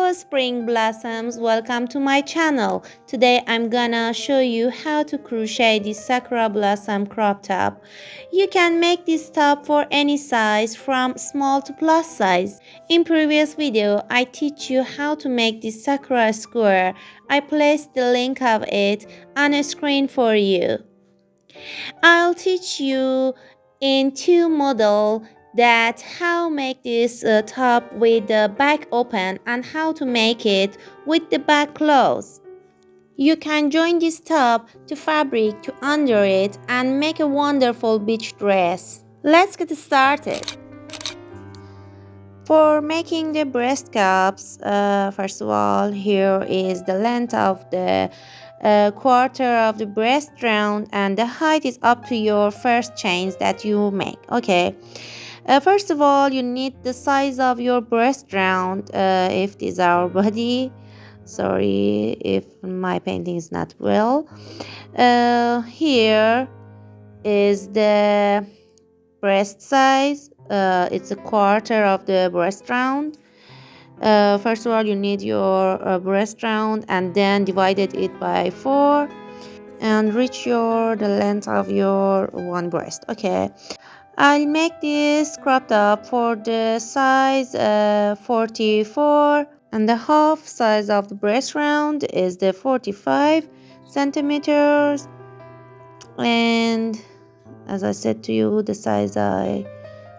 Hello spring blossoms, welcome to my channel. Today I'm gonna show you how to crochet this sakura blossom crop top. You can make this top for any size from small to plus size. In previous video I teach you how to make this sakura square. I placed the link of it on a screen for you. I'll teach you in two models that how make this top with the back open and how to make it with the back closed. You can join this top to fabric to under it and make a wonderful beach dress. Let's get started. For making the breast cups, first of all, here is the length of the quarter of the breast round, and the height is up to your first chains that you make. Okay, first of all, you need the size of your breast round. If this is our body, sorry if my painting is not well. Here is the breast size. It's a quarter of the breast round. First of all, you need your breast round and then divided it by 4 and reach the length of your one breast. Okay, I'll make this crop top for the size 44, and the half size of the breast round is the 45 centimeters, and as I said to you, the size I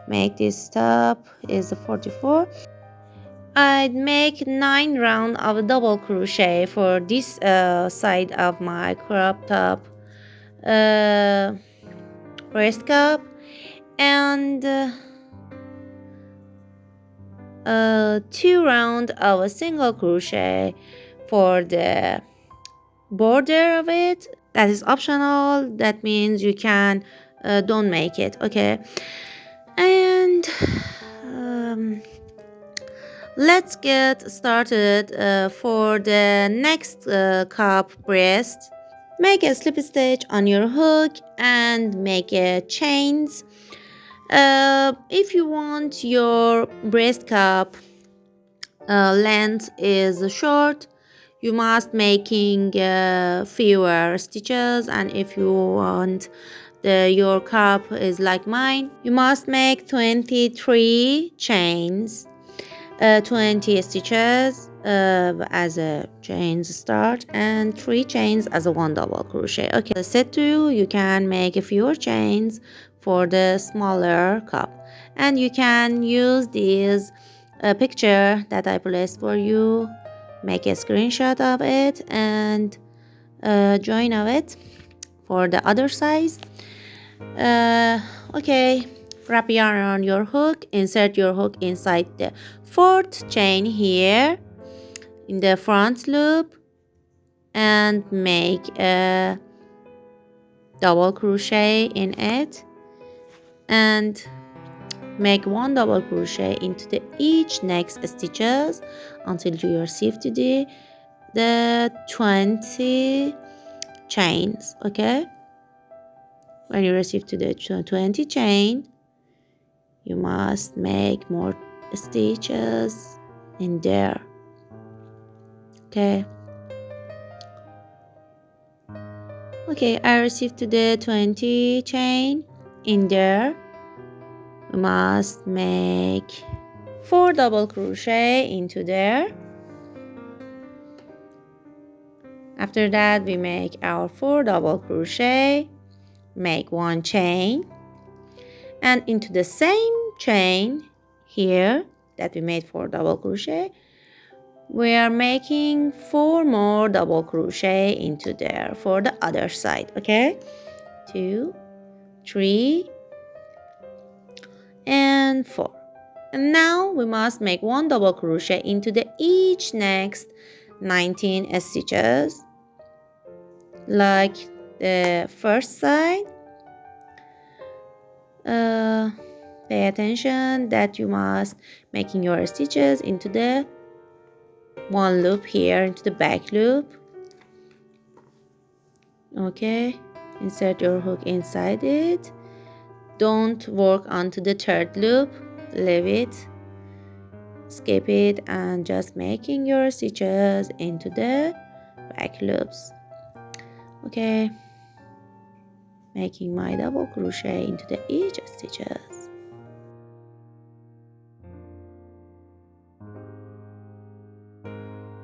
make this top is the 44. I'd make 9 rounds of double crochet for this side of my crop top breast cup, and 2 rounds of a single crochet for the border of it. That is optional. That means you can don't make it. Okay, and let's get started. For the next cup breast, make a slip stitch on your hook and make a chains. If you want your breast cup length is short, you must making fewer stitches, and if you want your cup is like mine, you must make 23 chains, 20 stitches as a chains start and 3 chains as a 1 double crochet. Okay, as I said to you, you can make a fewer chains for the smaller cup, and you can use this picture that I placed for you, make a screenshot of it and join of it for the other size. Okay, wrap yarn on your hook, insert your hook inside the 4th chain here in the front loop, and make a double crochet in it, and make 1 double crochet into each next stitches until you receive to the 20 chains. Okay, when you receive to the 20 chain, you must make more stitches in there. Okay, I received to the 20 chain in there. We must make 4 double crochet into there. After that, we make our 4 double crochet, make 1 chain, and into the same chain here that we made 4 double crochet, we are making 4 more double crochet into there for the other side. Okay, 2, 3, and 4. And now we must make 1 double crochet into each next 19 stitches like the first side. Pay attention that you must making your stitches into the 1 loop here, into the back loop. Okay, insert your hook inside it. Don't work onto the 3rd loop, leave it. skip it and just making your stitches into the back loops. Okay, making my double crochet into the each stitches.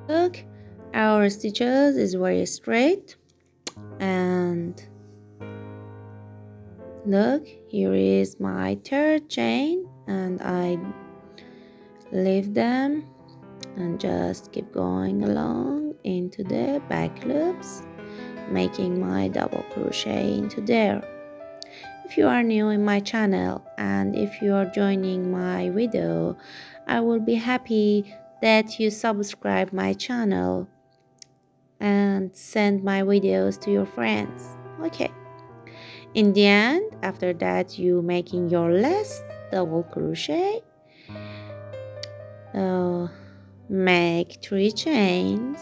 Look, our stitches is very straight, and look, here is my third chain, and I leave them and just keep going along into the back loops, making my double crochet into there. If you are new in my channel and if you are joining my video, I will be happy that you subscribe my channel and send my videos to your friends. Okay, in the end, after that, you making your last double crochet, make 3 chains,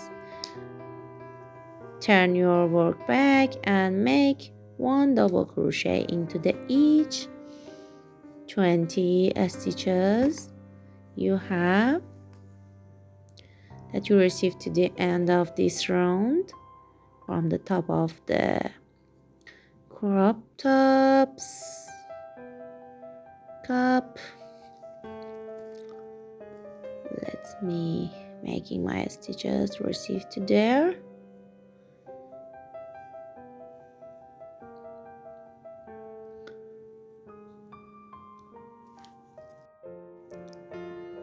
turn your work back and make 1 double crochet into the each 20 stitches you have that you receive to the end of this round from the top of the crop tops cup. Let me making my stitches receive to there.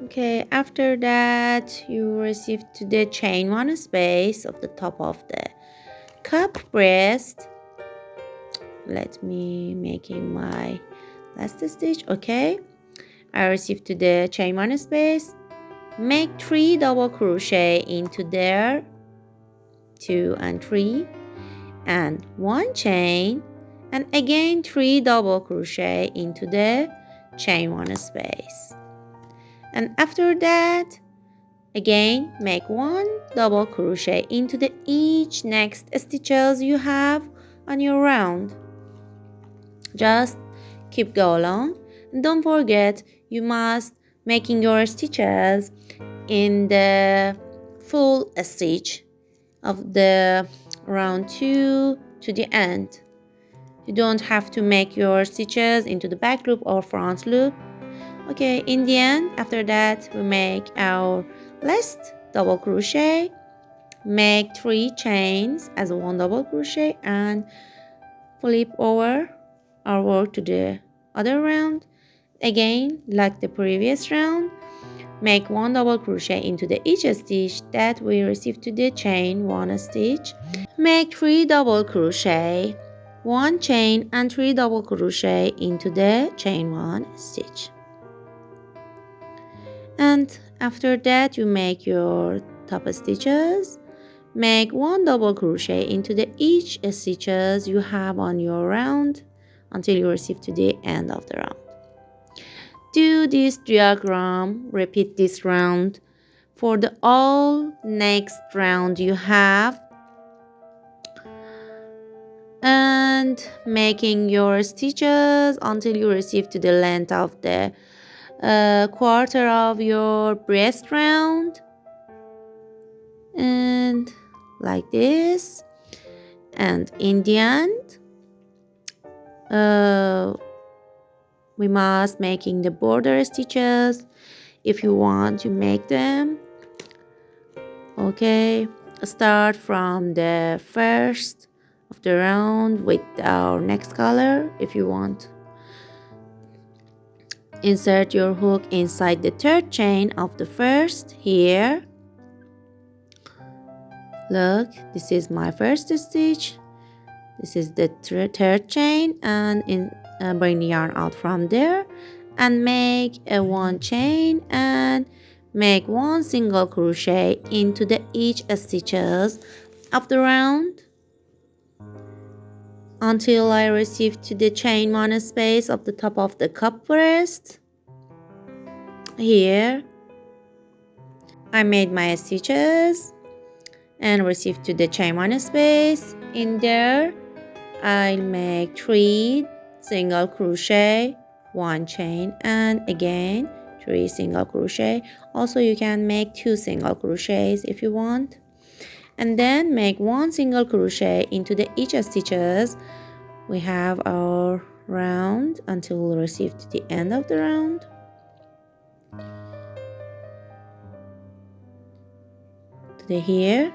Okay, after that you receive to the chain 1 space of the top of the cup breast. Let me making my last stitch. Okay, I receive to the chain 1 space, make 3 double crochet into there, 2 and 3, and 1 chain, and again 3 double crochet into the chain 1 space. And after that, again make 1 double crochet into the each next stitches you have on your round. Just keep go along, and don't forget you must making your stitches in the full stitch of the round 2 to the end. You don't have to make your stitches into the back loop or front loop. Okay, in the end, after that we make our last double crochet, make 3 chains as 1 double crochet, and flip over our work to the other round. Again, like the previous round, make 1 double crochet into the each stitch that we receive to the chain 1 stitch, make 3 double crochet, 1 chain and 3 double crochet into the chain 1 stitch. And after that you make your top stitches, make 1 double crochet into the each stitches you have on your round until you receive to the end of the round. Do this diagram, repeat this round for the all next round you have, and making your stitches until you receive to the length of the quarter of your breast round, and like this. And in the end, we must making the border stitches if you want to make them. Okay, start from the first of the round with our next color. If you want, insert your hook inside the third chain of the first here. Look, this is my first stitch, this is the third chain, and bring the yarn out from there and make a 1 chain and make 1 single crochet into the each stitches of the round until I receive to the chain 1 space of the top of the cup breast. Here I made my stitches and receive to the chain 1 space. In there I'll make 3 single crochet, 1 chain, and again 3 single crochet. Also you can make 2 single crochets if you want, and then make 1 single crochet into the each stitches. We have our round until we receive to the end of the round. To the here.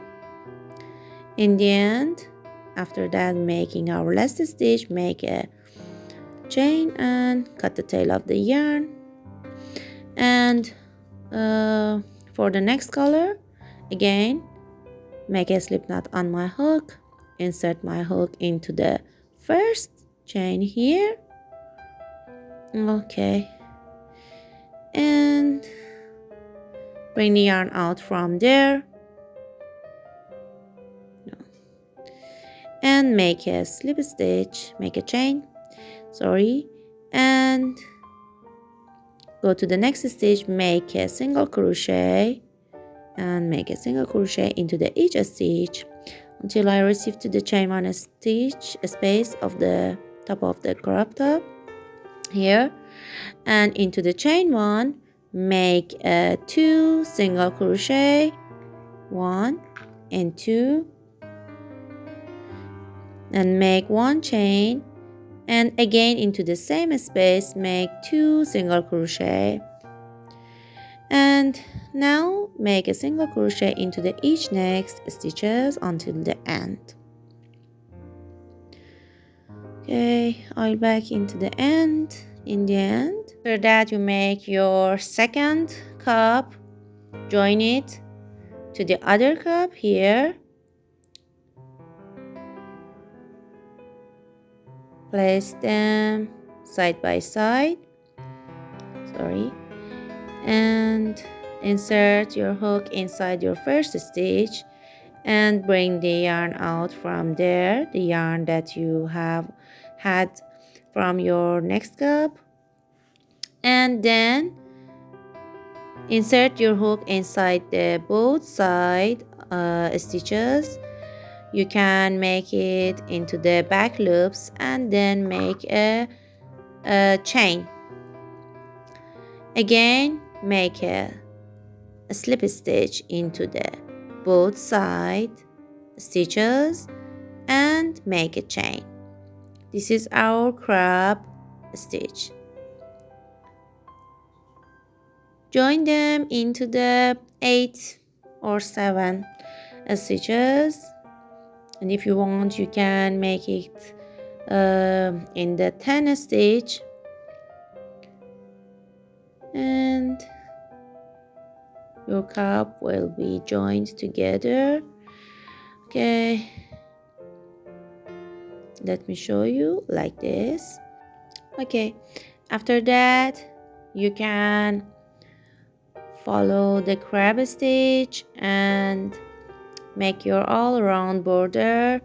In the end, after that, making our last stitch, make a chain and cut the tail of the yarn. And for the next color, again, make a slip knot on my hook, insert my hook into the first chain here. Okay, and bring the yarn out from there. And make a slip stitch, make a chain, and go to the next stitch, make a single crochet and make a single crochet into the each stitch until I receive to the chain 1 stitch space of the top of the crop top here, and into the chain 1 make a 2 single crochet, 1 and 2, and make 1 chain, and again into the same space make 2 single crochet, and now make a single crochet into the each next stitches until the end. Okay, I'll back into the end. In the end, after that you make your second cup, join it to the other cup here, place them side by side, and insert your hook inside your first stitch and bring the yarn out from there, the yarn that you have had from your next cup, and then insert your hook inside the both side stitches. You can make it into the back loops and then make a chain. Again, make a slip stitch into the both side stitches and make a chain. This is our crop stitch. Join them into the 8 or 7 stitches, and if you want you can make it in the 10 stitch, and your cup will be joined together. Okay, let me show you like this. Okay, after that you can follow the crab stitch and make your all around border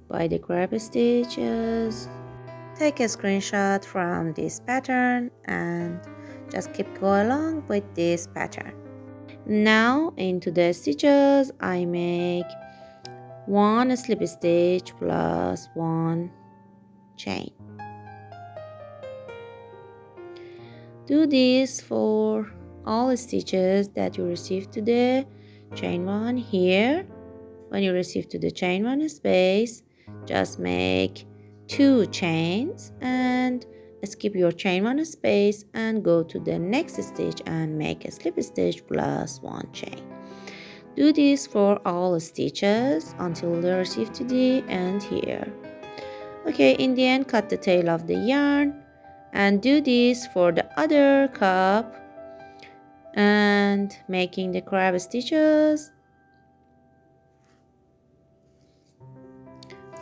by the crab stitches. Take a screenshot from this pattern and just keep going along with this pattern. Now into the stitches I make 1 slip stitch plus 1 chain. Do this for all stitches that you receive to the chain 1 here. When you receive to the chain 1 space, just make 2 chains and skip your chain 1 space and go to the next stitch and make a slip stitch plus 1 chain. Do this for all stitches until they receive to the end here. Okay, in the end cut the tail of the yarn and do this for the other cup and making the crab stitches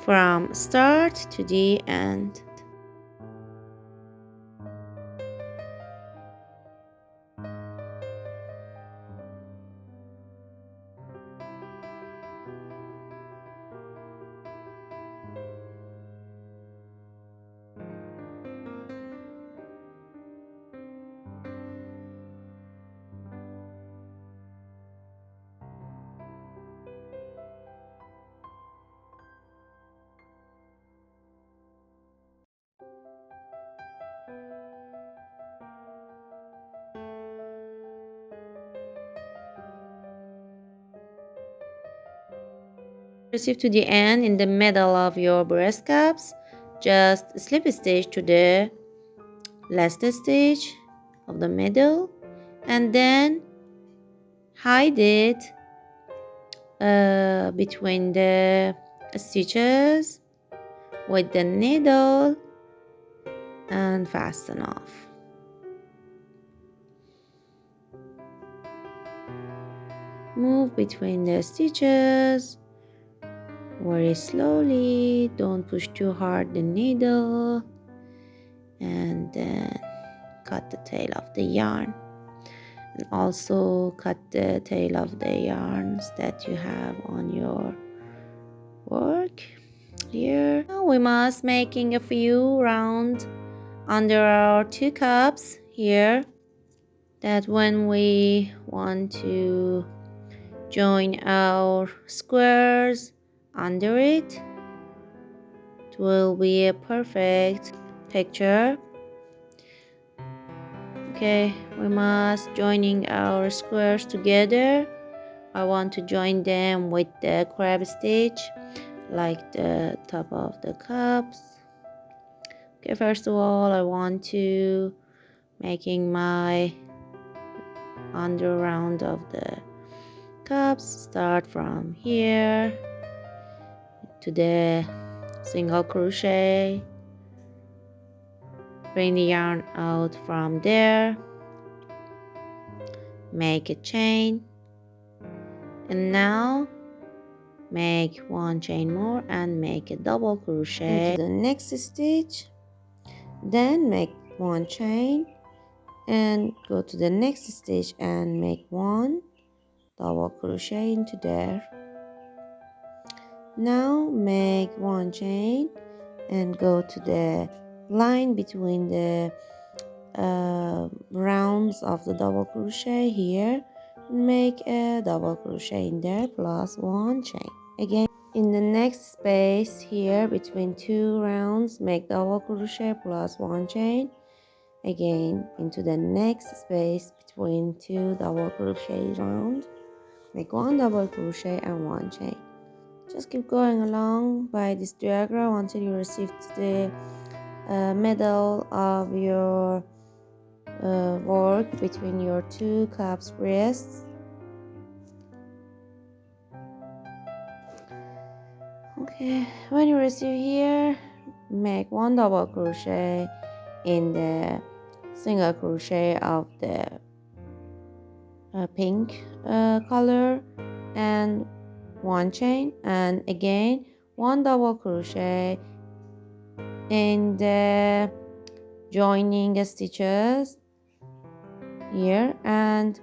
from start to the end. Receive to the end in the middle of your breast cups, just slip stitch to the last stitch of the middle and then hide it between the stitches with the needle and fasten off. Move between the stitches very slowly, don't push too hard the needle, and then cut the tail of the yarn, and also cut the tail of the yarns that you have on your work here. Now we must making a few rounds under our 2 cups here, that when we want to join our squares under it, it will be a perfect picture. Okay, we must joining our squares together. I want to join them with the crab stitch like the top of the cups. Okay, first of all I want to making my under round of the cups. Start from here to the single crochet, bring the yarn out from there, make a chain, and now make 1 chain more and make a double crochet into the next stitch, then make 1 chain and go to the next stitch and make 1 double crochet into there. Now make 1 chain and go to the line between the rounds of the double crochet here and make a double crochet in there plus 1 chain. Again in the next space here between 2 rounds, make double crochet plus 1 chain. Again into the next space between 2 double crochet rounds, make 1 double crochet and 1 chain. Just keep going along by this diagram until you receive the middle of your work between your 2 cups breasts. Okay, when you receive here, make 1 double crochet in the single crochet of the pink color and 1 chain, and again 1 double crochet in the joining stitches here and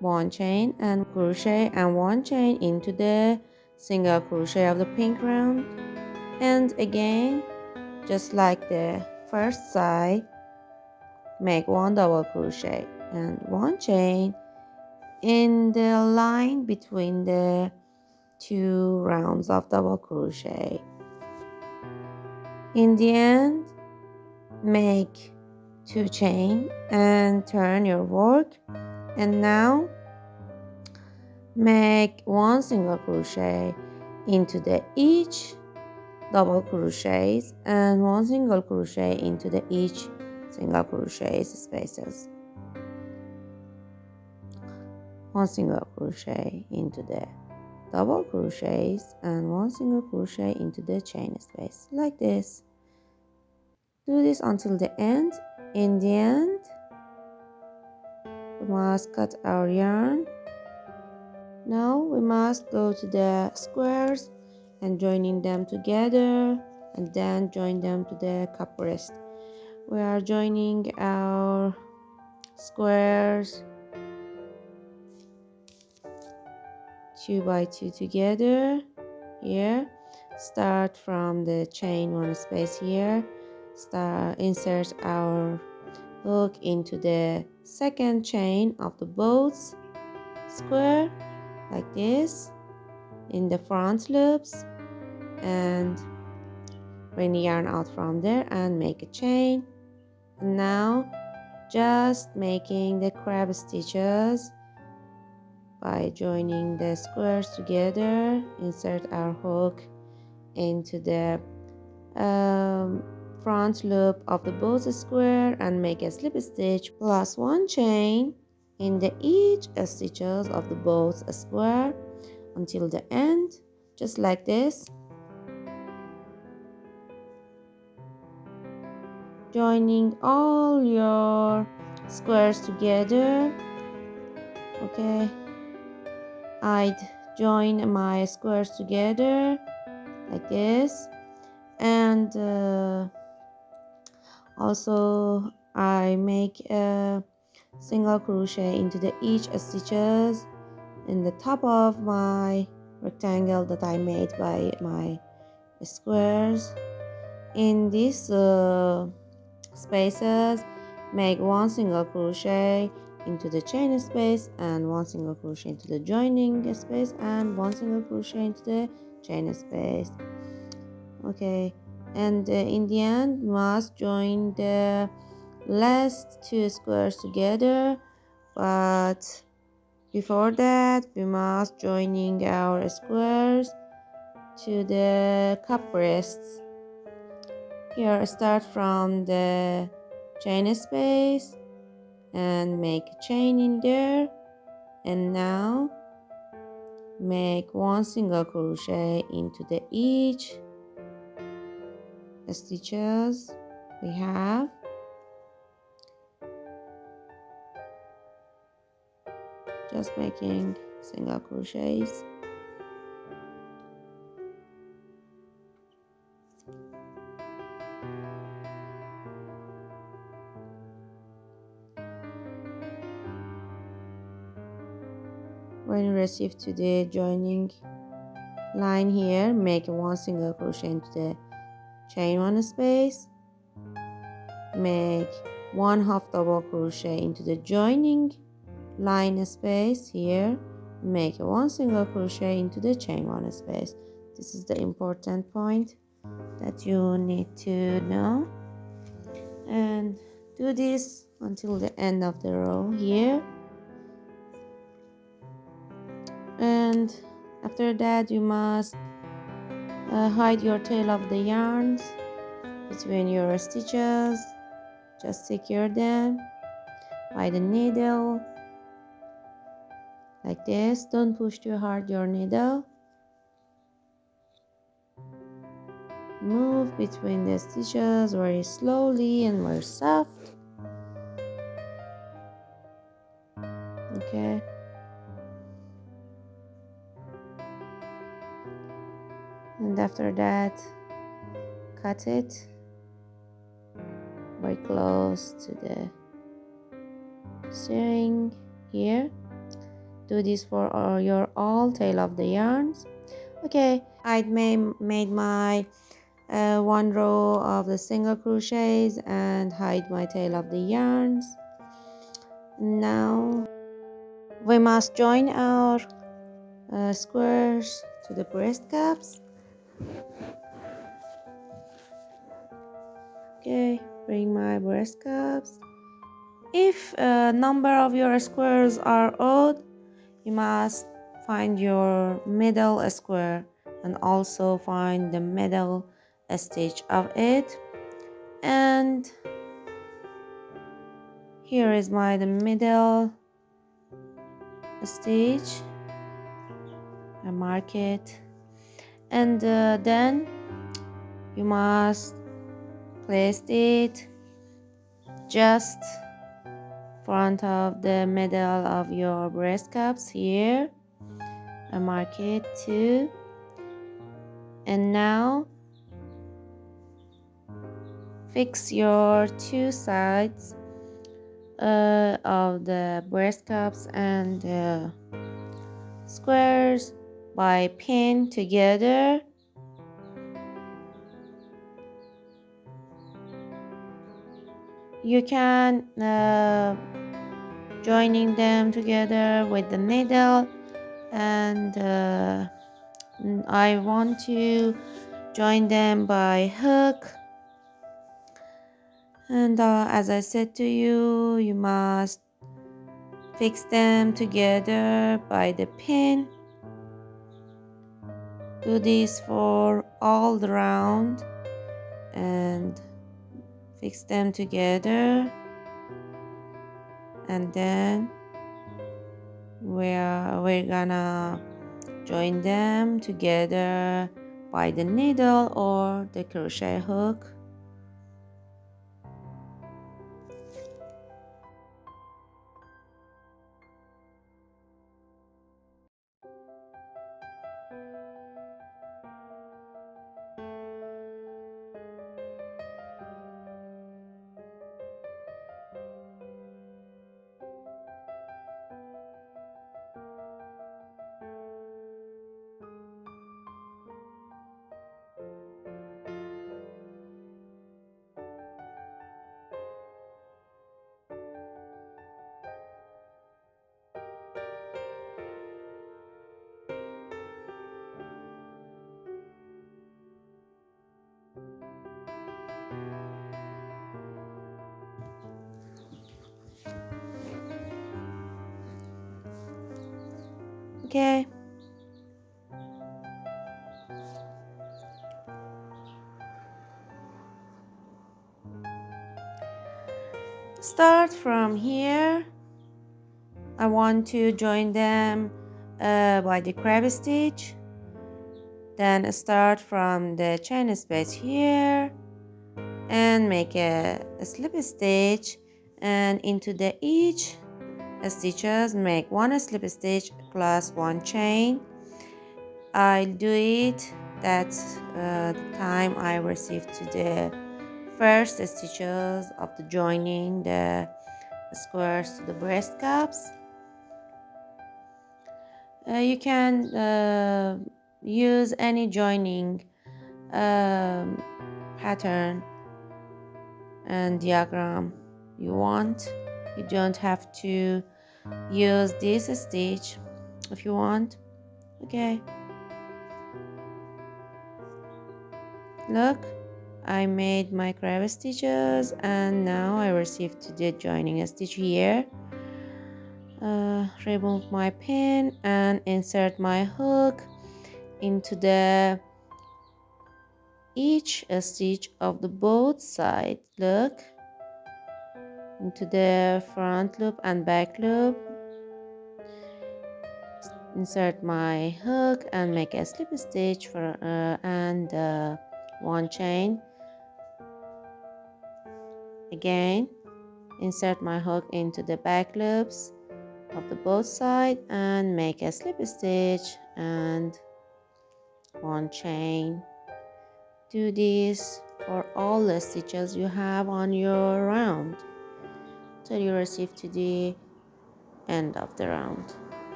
1 chain and crochet and 1 chain into the single crochet of the pink round, and again just like the first side, make 1 double crochet and 1 chain in the line between the 2 rounds of double crochet. In the end, make 2 chain and turn your work, and now make 1 single crochet into the each double crochets and 1 single crochet into the each single crochet spaces. 1 single crochet into the double crochets and 1 single crochet into the chain space, like this. Do this until the end. In the end, we must cut our yarn. Now we must go to the squares and joining them together, and then join them to the cup breast. We are joining our squares 2 by 2 together here. Start from the chain 1 space here, insert our hook into the second chain of the both square like this in the front loops, and bring the yarn out from there and make a chain. And now just making the crab stitches by joining the squares together. Insert our hook into the front loop of the both square and make a slip stitch plus one chain in the each stitches of the both square until the end, just like this. Joining all your squares together. Okay, I'd join my squares together like this, and also I make a single crochet into the each stitches in the top of my rectangle that I made by my squares. In these spaces, make one single crochet into the chain space and one single crochet into the joining space and one single crochet into the chain space. Okay, and in the end must join the last two squares together, but before that we must joining our squares to the cup breasts. Here start from the chain space and make a chain in there, and now make one single crochet into the each stitches we have. Just making single crochets. When you receive to the joining line here, make one single crochet into the chain one space, make one half double crochet into the joining line space here, make one single crochet into the chain one space. This is the important point that you need to know, and do this until the end of the row here. And after that you must hide your tail of the yarns between your stitches. Just secure them by the needle like this. Don't push too hard your needle. Move between the stitches very slowly and very soft. Okay. And after that, cut it very close to the string here. Do this for your all tail of the yarns. Okay, I'd made my one row of the single crochets and hide my tail of the yarns. Now we must join our squares to the breast cups. Okay, bring my breast cups. If a number of your squares are odd, you must find your middle square and also find the middle stitch of it. And here is the middle stitch. I mark it, and then you must place it just front of the middle of your breast cups here. I mark it too, and now fix your two sides of the breast cups and squares by pin together. You can joining them together with the needle, and I want to join them by hook. And as I said to you, you must Fix them together by the pin. Do this for all the round and fix them together, and then we're gonna join them together by the needle or the crochet hook. Okay. Start from here. I want to join them by the crab stitch. Then start from the chain space here and make a slip stitch, and into the each stitches make one slip stitch plus one chain. I'll do it that's the time I received to the first stitches of the joining the squares to the breast cups. You can use any joining pattern and diagram you want. You don't have to use this stitch if you want. Okay, look, I made my crab stitches and now I received the joining stitch here. Remove my pin and insert my hook into the each stitch of the both sides. Look, into the front loop and back loop. Insert my hook and make a slip stitch for and one chain. Again, insert my hook into the back loops of the both sides and make a slip stitch and one chain. Do this for all the stitches you have on your round till you receive to the end of the round.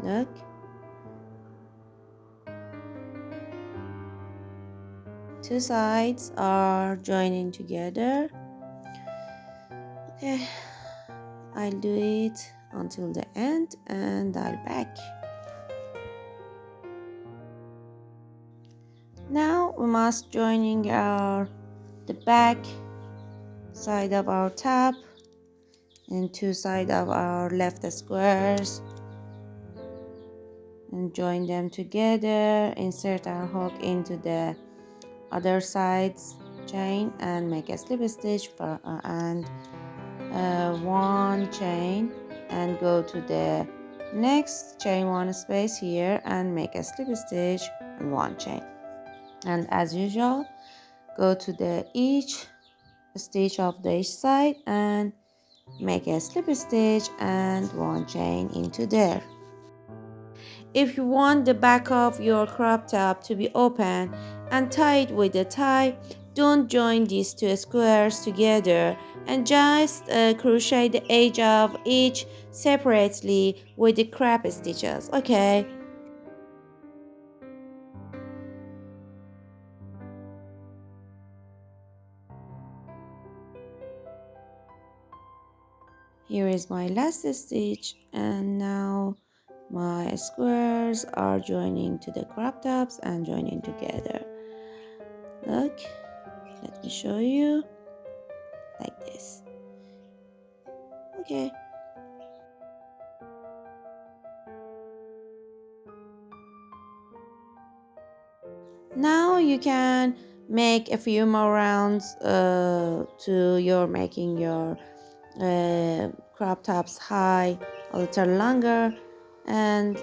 Look, two sides are joining together. Okay, I'll do it until the end and I'll back. Now we must joining the back side of our top and two sides of our left squares and join them together. Insert our hook into the other side's chain and make a slip stitch for and one chain, and go to the next chain one space here and make a slip stitch and one chain. And as usual, go to the each stitch of the each side and make a slip stitch and one chain into there. If you want the back of your crop top to be open and tied with a tie, don't join these two squares together and just crochet the edge of each separately with the crab stitches, okay? Here is my last stitch, and now my squares are joining to the crop tops and joining together. Look, let me show you like this. Okay, Now you can make a few more rounds to your making your crop tops high a little longer, and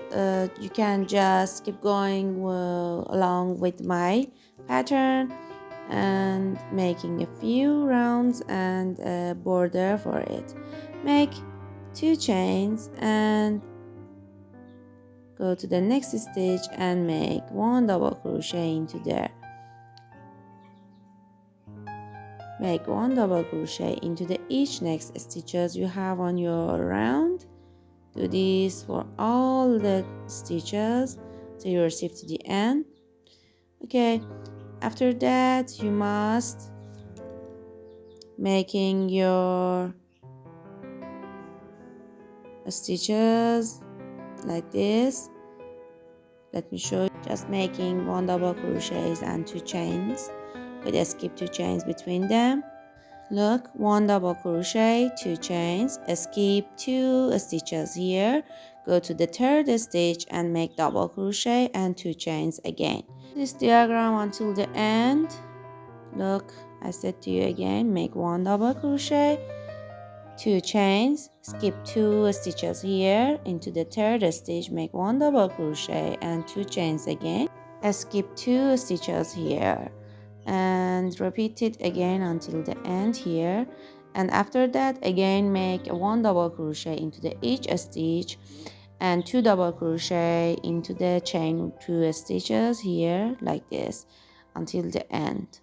you can just keep going along with my pattern and making a few rounds and a border for it. Make 2 chains and go to the next stitch and make 1 double crochet into there. Make 1 double crochet into the each next stitches you have on your round. Do this for all the stitches till you receive to the end. Okay, after that you must making your stitches like this. Let me show you. Just making 1 double crochets and 2 chains with a skip 2 chains between them. Look, 1 double crochet, 2 chains, skip 2 stitches here, go to the third stitch and make double crochet and 2 chains again. This diagram until the end. Look, I said to you again, make 1 double crochet, 2 chains, skip 2 stitches here, into the third stitch make 1 double crochet and 2 chains again, skip 2 stitches here, and repeat it again until the end here. And after that again make 1 double crochet into the each stitch and 2 double crochet into the chain 2 stitches here like this until the end.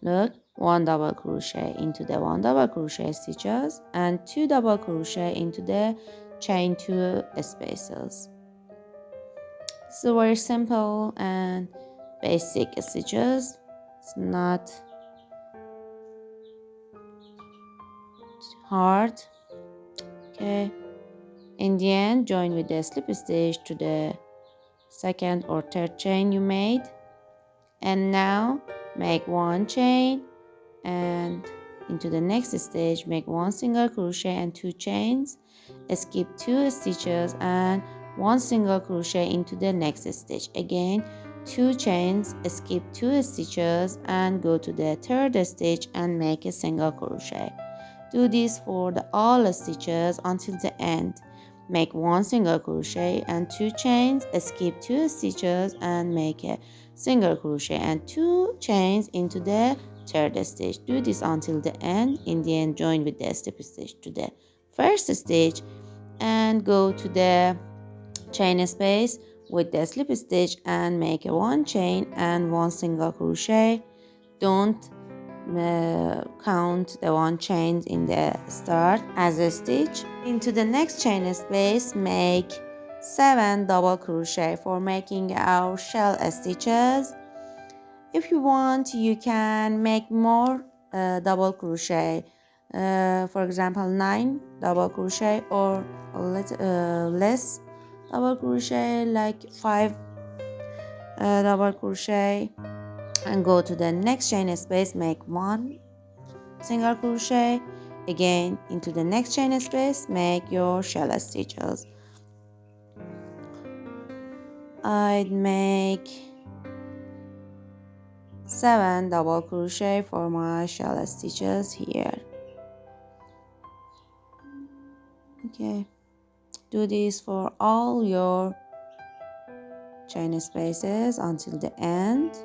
Look, 1 double crochet into the 1 double crochet stitches and 2 double crochet into the chain 2 spaces. So very simple and basic stitches. It's not hard. Okay, in the end join with the slip stitch to the second or third chain you made, and now make 1 chain and into the next stage make 1 single crochet and 2 chains, skip 2 stitches and 1 single crochet into the next stitch, again 2 chains, skip 2 stitches and go to the third stitch and make a single crochet. Do this for all stitches until the end. Make 1 single crochet and 2 chains, skip 2 stitches and make a single crochet and 2 chains into the third stitch. Do this until the end. In the end join with the slip stitch to the first stitch and go to the chain space with the slip stitch and make a 1 chain and 1 single crochet. Don't count the 1 chain in the start as a stitch. Into the next chain space make 7 double crochet for making our shell stitches. If you want you can make more double crochet, for example 9 double crochet or a little less double crochet like 5 double crochet, and go to the next chain space, make 1 single crochet, again into the next chain space make your shell stitches. I'd make 7 double crochet for my shell stitches here. Okay, do this for all your chain spaces until the end,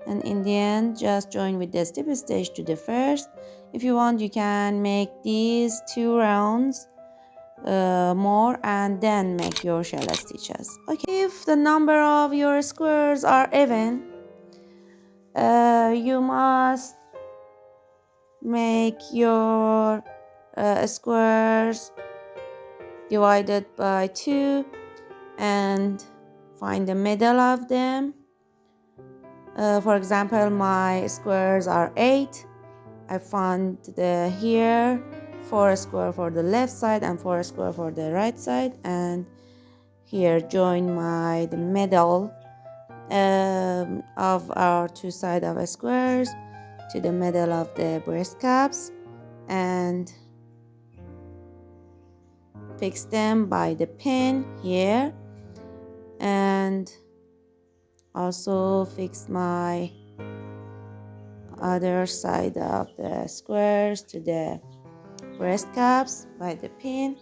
and in the end just join with the slip stitch to the first. If you want you can make these 2 rounds more and then make your shell stitches. Okay, if the number of your squares are even, you must make your squares divided by 2 and find the middle of them. For example, my squares are 8. I found here 4 square for the left side and 4 square for the right side, and here join the middle of our 2 sides of squares to the middle of the breast caps and fix them by the pin here, and Also fix my other side of the squares to the breast cups by the pin,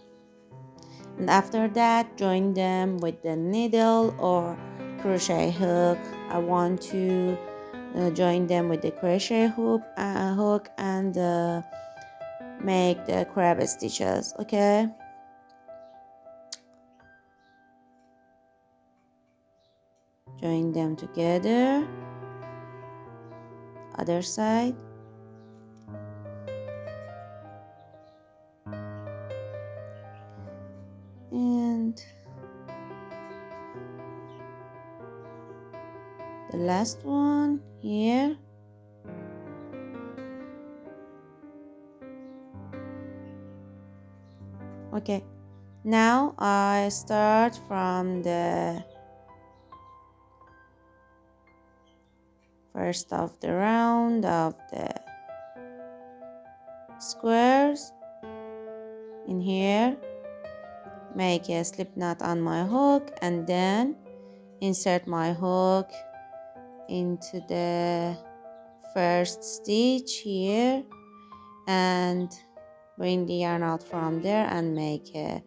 and after that join them with the needle or crochet hook. I want to join them with the crochet hook and make the crab stitches. Okay, join them together, other side, and the last one here. Okay, now I start from the first of the round of the squares in here, make a slip knot on my hook, and then insert my hook into the first stitch here and bring the yarn out from there and make a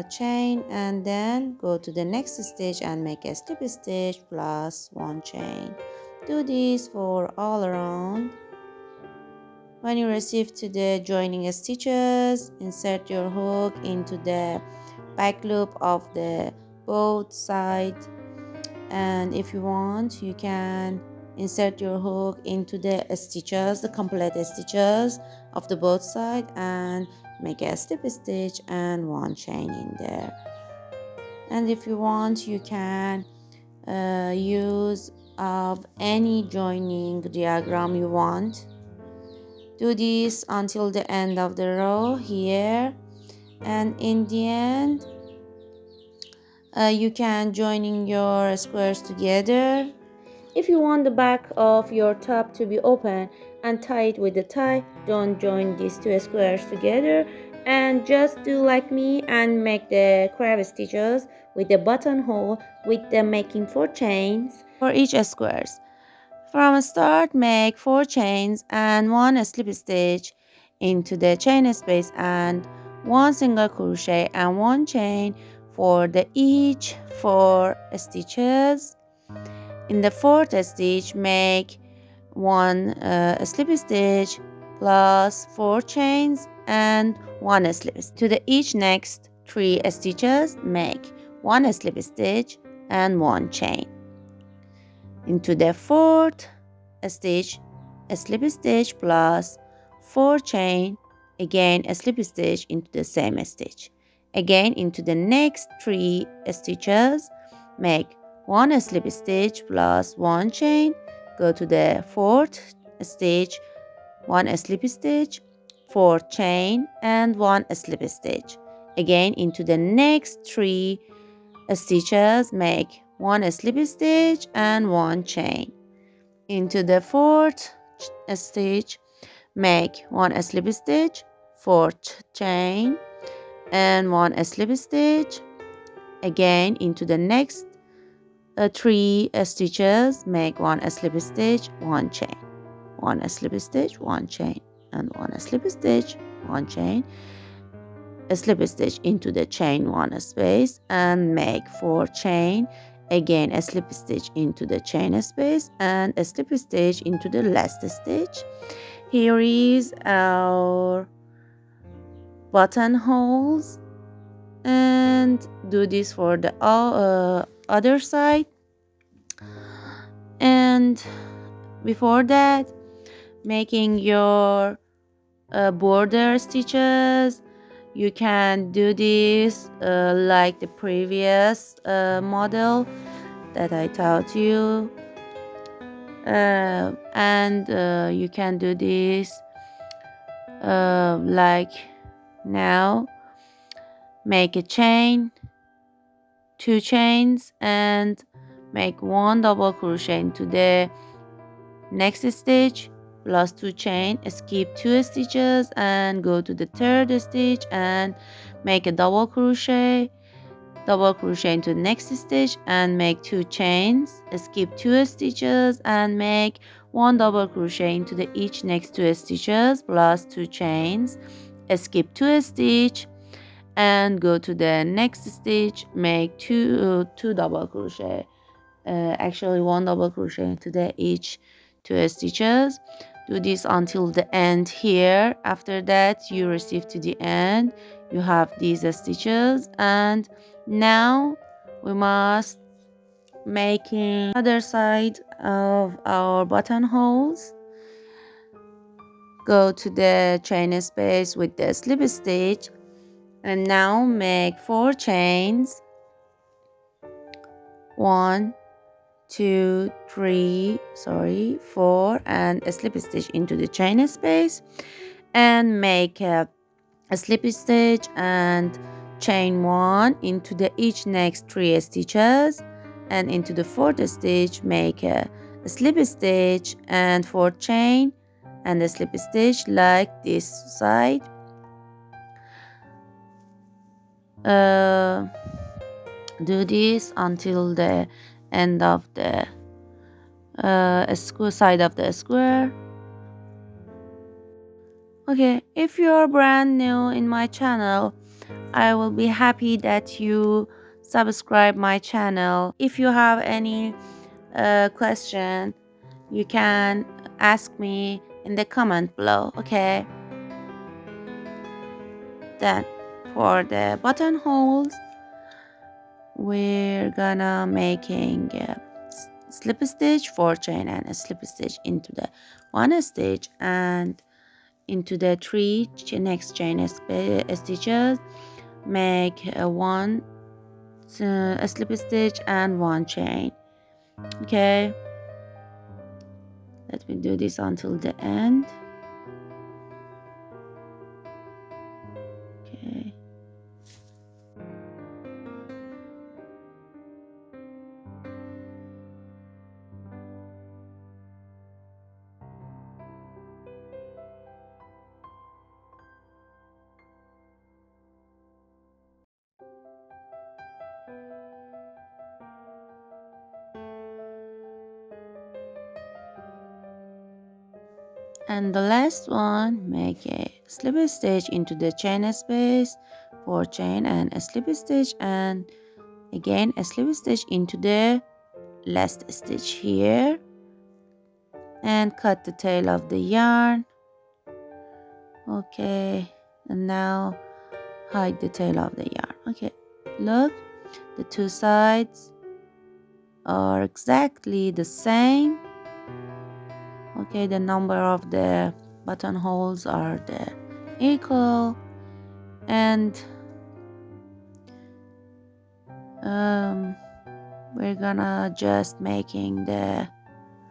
chain, and then go to the next stitch and make a slip stitch plus one chain. Do this for all around. When you receive to the joining stitches, insert your hook into the back loop of the both sides, and if you want you can insert your hook into the stitches, the complete stitches of the both side, and make a slip stitch and one chain in there. And if you want you can use of any joining diagram you want. Do this until the end of the row here, and in the end you can joining your squares together. If you want the back of your top to be open and tie it with the tie, don't join these two squares together and just do like me and make the crab stitches with the buttonhole with the making 4 chains for each squares. From start, make 4 chains and 1 slip stitch into the chain space and 1 single crochet and 1 chain for the each 4 stitches. In the 4th stitch, make 1 slip stitch plus 4 chains and 1 slip stitch. To the each next 3 stitches, make 1 slip stitch and 1 chain. Into the 4th stitch, a slip stitch plus 4 chain, again a slip stitch into the same stitch. Again into the next 3 stitches, make 1 slip stitch plus 1 chain, go to the 4th stitch, 1 slip stitch, 4 chain and 1 slip stitch. Again into the next 3 stitches, make 1 slip stitch and 1 chain. Into the 4th stitch, make 1 slip stitch, 4 chain and 1 slip stitch. Again into the next 3 stitches, make 1 slip stitch, 1 chain, 1 slip stitch, 1 chain and 1 slip stitch, 1 chain, a slip stitch into the chain 1 space and make 4 chain, again a slip stitch into the chain space and a slip stitch into the last stitch. Here is our buttonholes, and do this for the other side. And before that, making your border stitches, you can do this like the previous model that I taught you, and you can do this like now. Make a chain, 2 chains and make 1 double crochet into the next stitch plus 2 chain, skip 2 stitches and go to the 3rd stitch and make a double crochet, double crochet into the next stitch and make 2 chains, skip 2 stitches and make 1 double crochet into the each next 2 stitches plus 2 chains, skip 2 stitch and go to the next stitch, make two double crochet, actually 1 double crochet into the each 2 stitches. Do this until the end here. After that you receive to the end, you have these stitches, and now we must making other side of our buttonholes. Go to the chain space with the slip stitch and now make 4 chains, 1 2 3 4, and a slip stitch into the chain space and make a slip stitch and chain 1 into the each next 3 stitches, and into the 4th stitch make a slip stitch and 4 chain and a slip stitch like this side. Do this until the end of the side of the square. Okay, if you're brand new in my channel, I will be happy that you subscribe my channel. If you have any question, you can ask me in the comment below. Okay, then for the buttonholes we're gonna making slip stitch, 4 chain and a slip stitch into the 1 stitch and into the 3 next chain stitches make a slip stitch and 1 chain. Okay, let me do this until the end. Okay, and the last one, make a slip stitch into the chain space, 4 chain and a slip stitch, and again a slip stitch into the last stitch here and cut the tail of the yarn. Okay, and now hide the tail of the yarn. Okay, look, the 2 sides are exactly the same. Okay, the number of the buttonholes are the equal, and we're gonna just making the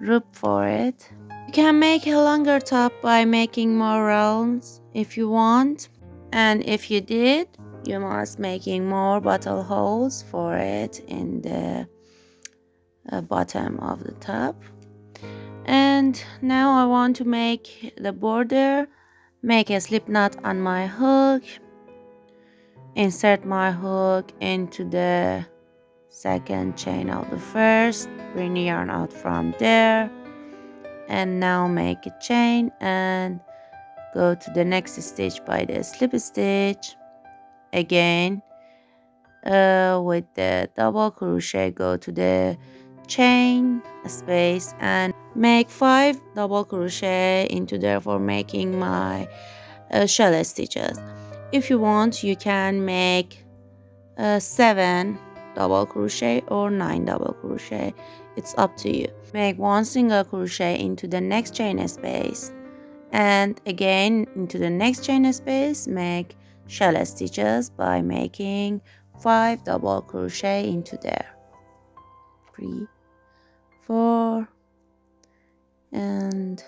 loop for it. You can make a longer top by making more rounds if you want, and if you did, you must making more buttonholes for it in the bottom of the top. And now I want to make the border. Make a slip knot on my hook, insert my hook into the 2nd chain of the 1st, bring the yarn out from there, and now make a chain and go to the next stitch by the slip stitch. Again with the double crochet, go to the chain space and make 5 double crochet into there for making my shell stitches. If you want, you can make 7 double crochet or 9 double crochet, it's up to you. Make 1 single crochet into the next chain space, and again into the next chain space make shell stitches by making 5 double crochet into there, 3 4 and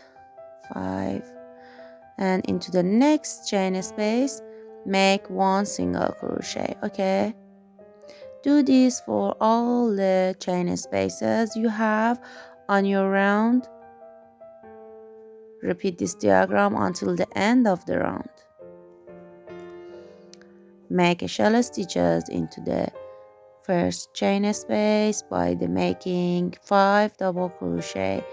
5, and into the next chain space make 1 single crochet. Okay, do this for all the chain spaces you have on your round. Repeat this diagram until the end of the round. Make a shell stitches into the first chain space by the making 5 double crochet,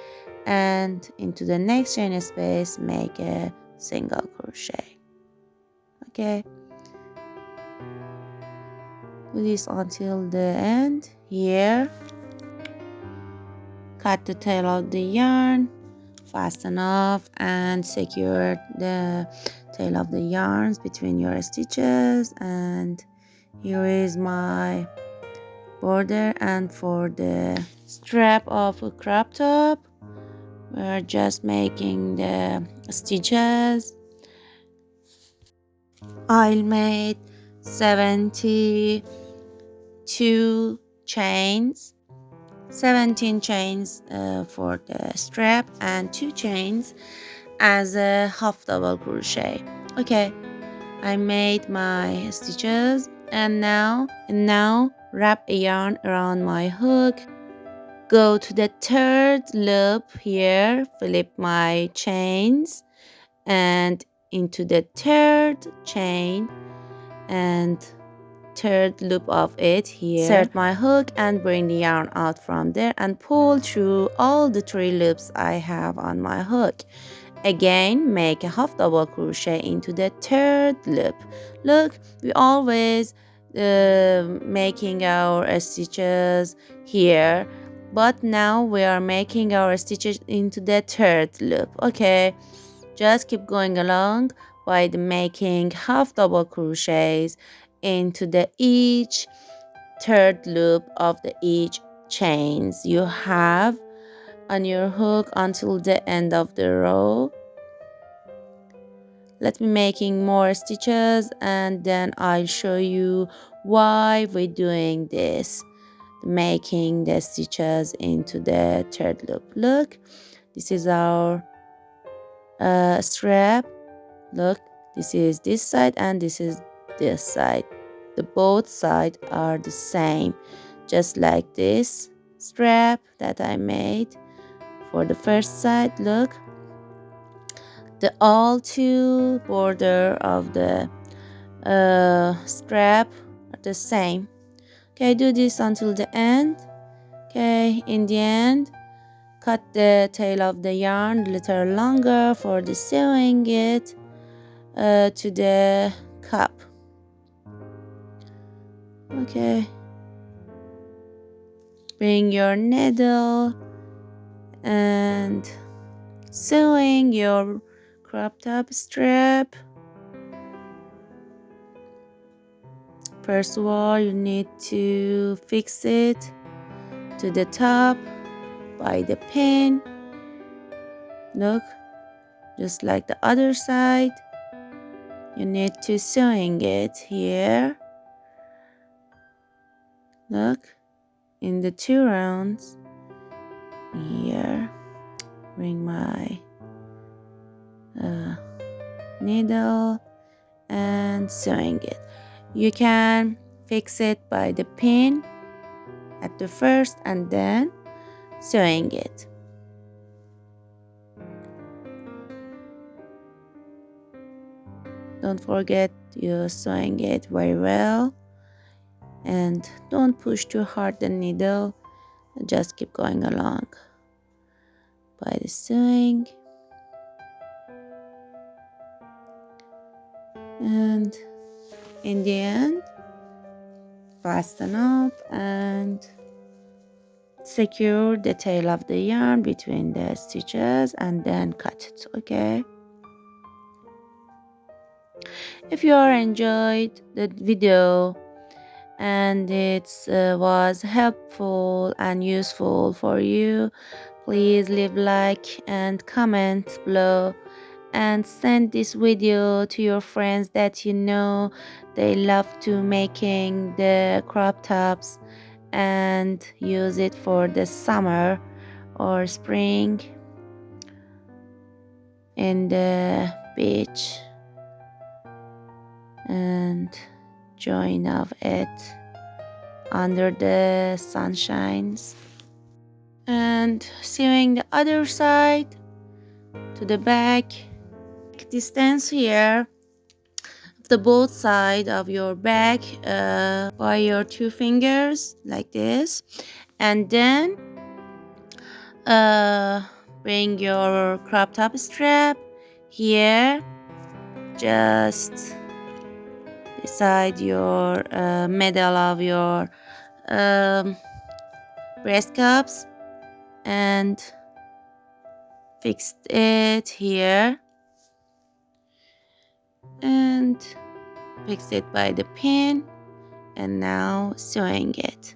and into the next chain space make a single crochet. Okay, do this until the end. Here, cut the tail of the yarn, fasten off and secure the tail of the yarns between your stitches. And here is my border, and for the strap of a crop top we're just making the stitches. I'll make 72 chains, 17 chains for the strap and 2 chains as a half double crochet. Okay, I made my stitches, and now wrap a yarn around my hook. Go to the third loop here, flip my chains and into the third chain and third loop of it here. Insert my hook and bring the yarn out from there and pull through all the 3 loops I have on my hook. Again, make a half double crochet into the third loop. Look, we always making our stitches here, but now we are making our stitches into the third loop. Okay, just keep going along by the making half double crochets into the each third loop of the each chains you have on your hook until the end of the row. Let me making more stitches and then I'll show you why we're doing this, making the stitches into the third loop. Look, this is our strap. Look, this is this side and this is this side. The both sides are the same, just like this strap that I made for the first side. Look, the all 2 border of the strap are the same. Okay, do this until the end. Okay, in the end, cut the tail of the yarn a little longer for the sewing it to the cup. Okay, bring your needle and sewing your crop top strap. First of all, you need to fix it to the top by the pin. Look, just like the other side, you need to sewing it here. Look, in the 2 rounds here. Bring my needle and sewing it. You can fix it by the pin at the first and then sewing it. Don't forget you sewing it very well, and don't push too hard the needle, just keep going along by the sewing. And in the end, fasten off and secure the tail of the yarn between the stitches and then cut it. Okay, if you are enjoyed the video and it was helpful and useful for you, please leave like and comment below and send this video to your friends that you know they love to making the crop tops and use it for the summer or spring in the beach and join of it under the sunshines. And sewing the other side to the back distance here, the both side of your back by your two fingers like this, and then bring your crop top strap here just beside your middle of your breast cups and fixed it here and fix it by the pin, and now sewing it.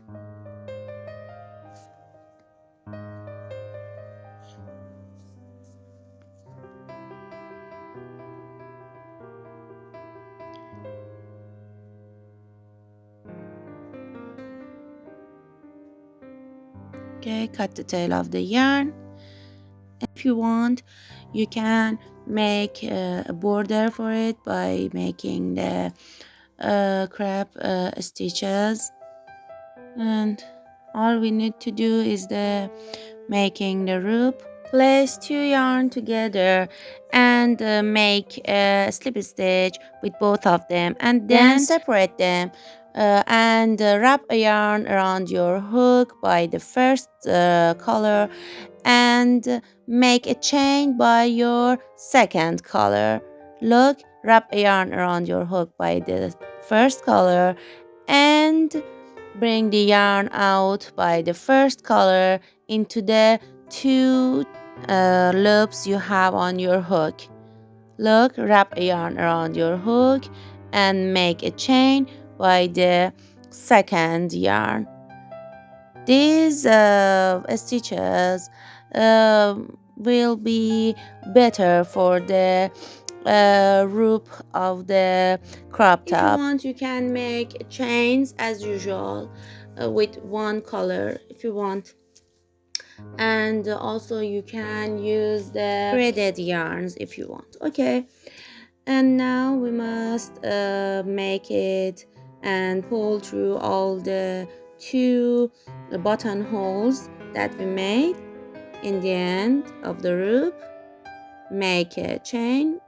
Okay, cut the tail of the yarn. If you want, you can make a border for it by making the crab stitches, and all we need to do is the making the loop. Place two yarn together and make a slip stitch with both of them, and then separate them and wrap a yarn around your hook by the first color and make a chain by your second color. Look, wrap a yarn around your hook by the first color and bring the yarn out by the first color into the two loops you have on your hook. Look, wrap a yarn around your hook and make a chain by the second yarn. These stitches will be better for the rope of the crop top. If you want, you can make chains as usual with one color if you want, and also you can use the threaded yarns if you want. Okay, and now we must make it and pull through all the two buttonholes that we made in the end of the loop. Make a chain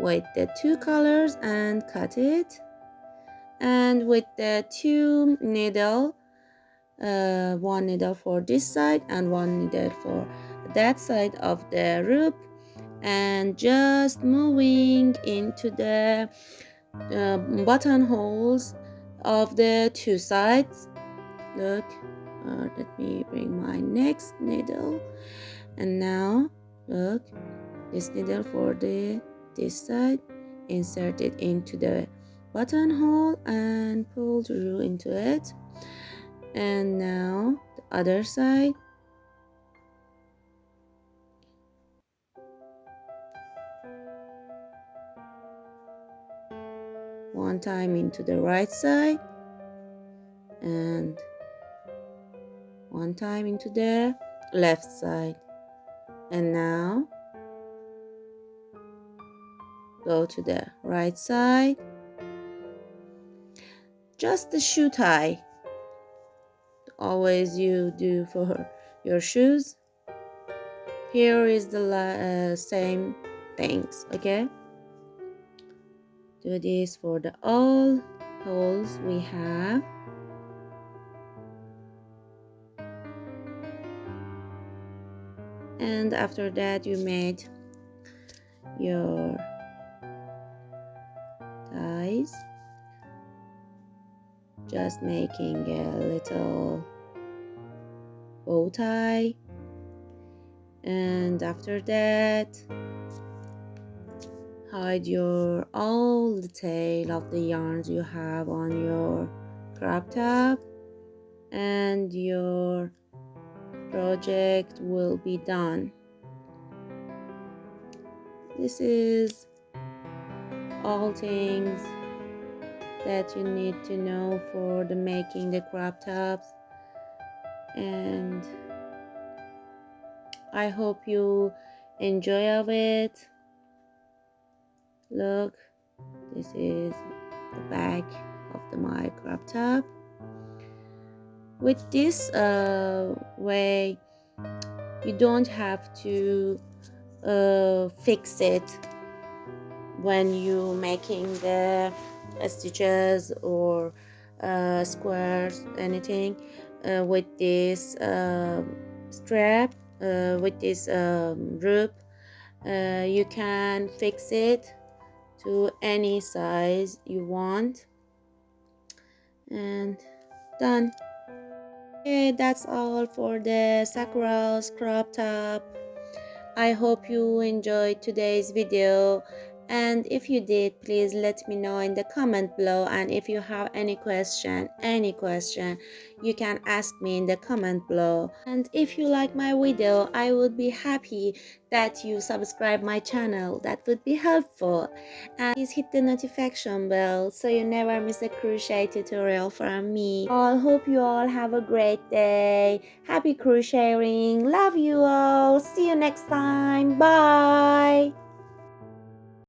with the two colors and cut it, and with the two needle, one needle for this side and one needle for that side of the loop, and just moving into the buttonholes of the two sides. Look, let me bring my next needle, and now look, this needle for this side, insert it into the buttonhole and pull through into it, and now the other side. One time into the right side and one time into the left side, and now go to the right side, just the shoe tie always you do for your shoes. Here is the same things. Okay, do this for the all holes we have. And after that you made your ties, just making a little bow tie, and after that hide your all the tail of the yarns you have on your crop top, and your project will be done. This is all things that you need to know for the making the crop tops, and I hope you enjoy of it. Look, this is the back of my crop top. With this way you don't have to fix it when you making the stitches or squares, anything, with this strap, with this rope, you can fix it to any size you want, and done. Okay, that's all for the Sakura's crop top. I hope you enjoyed today's video, and if you did, please let me know in the comment below. And if you have any question, you can ask me in the comment below. And if you like my video, I would be happy that you subscribe my channel. That would be helpful. And please hit the notification bell so you never miss a crochet tutorial from me. I hope you all have a great day. Happy crocheting. Love you all. See you next time. Bye.